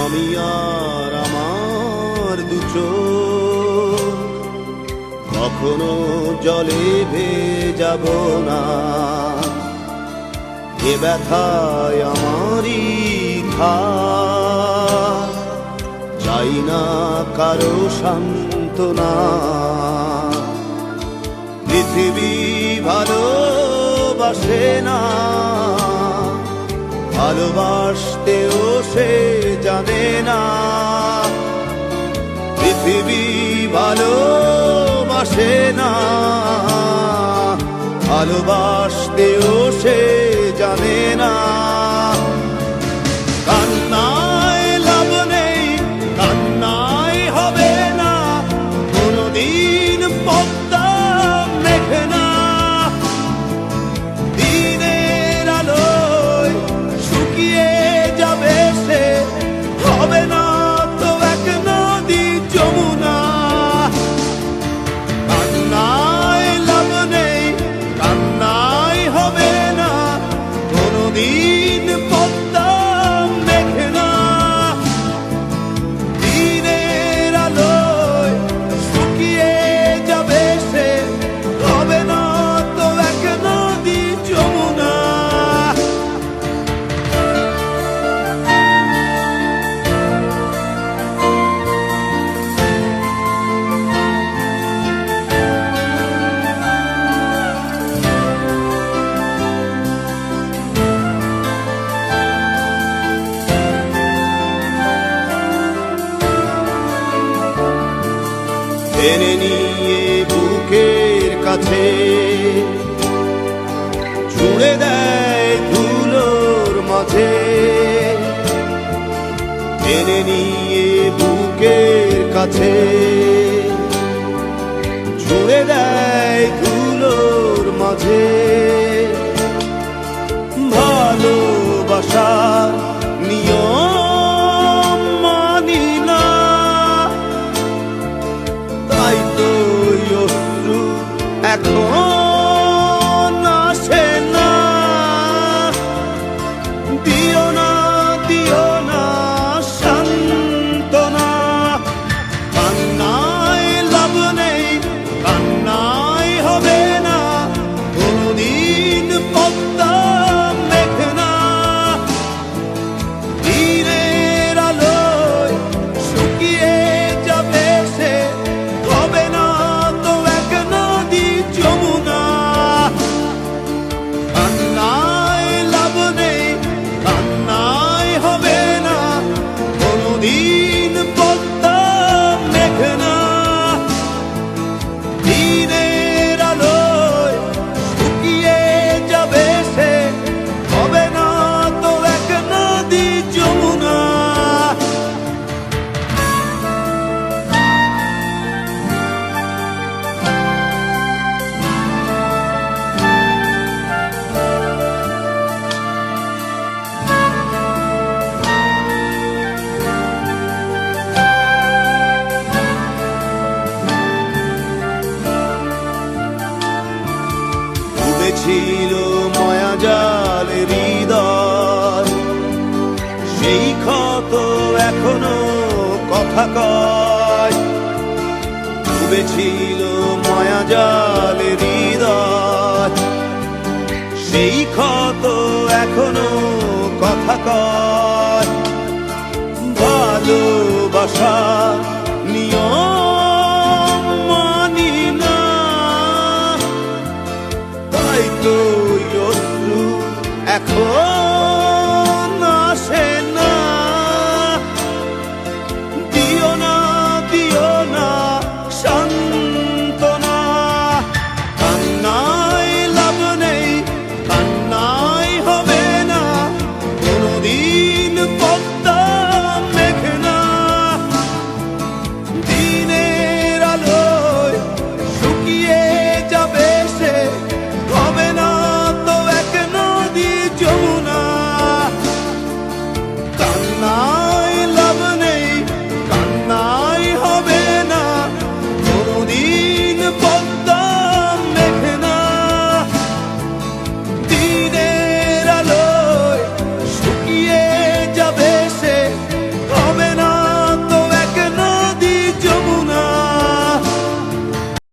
আমি আর আমার দু চোখ কখনো জলে ভেজাব না। এ ব্যথায় আমারই থাক, চাই না কারো সান্ত্বনা। পৃথিবী ভালোবাসে না, ভালোবাসতেও সে জানে না। পৃথিবী ভালোবাসে না, ভালোবাসতেও সে জানে না। কান্নায় লাভ নেই, কান্নায় হবে না, কোনদিন পদ্মা মেঘে না। দিনের আলোয় শুকিয়ে যাবে সে, হবে না তো এক নদী যমুনা। কান্নায় লাভ নেই, কান্নায় হবে না, কোনদিন পদ্মা মেঘে না। দিনের আলোয় শুকিয়ে যাবে সে, হবে না তো এক নদী যমুনা। টেনে নিয়ে বুকের কাছে ছুঁড়ে দেয় ধুলোর মাঝে। টেনে নিয়ে বুকের কাছে ছুঁড়ে দেয় ধুলোর মাঝে। ভালোবাসার নিয়ম মানি না, তাই তো অশ্রু এখন আসে না। দিও না, দিও না সান্ত্বনা। কান্নায় লাভ নেই, কান্নায় হবে না, কোনদিন পদ্মা মেঘে না। দিনের আলোয় শুকিয়ে যাবে সে, হবে না তো এক নদী যমুনা। কান্নায় লাভ নেই, কান্নায় হবে না, কোনদিন পদ্মা মেঘে না। দিনের আলোয় শুকিয়ে যাবে সে, হবে না তো এক নদী যমুনা। ডুবেছিল মায়াজাল হৃদয়, সেই ক্ষত এখনো কথা কয়। ডুবেছিল মায়াজাল হৃদয়, সেই ক্ষত এখনো কথা কয়। ভালোবাসা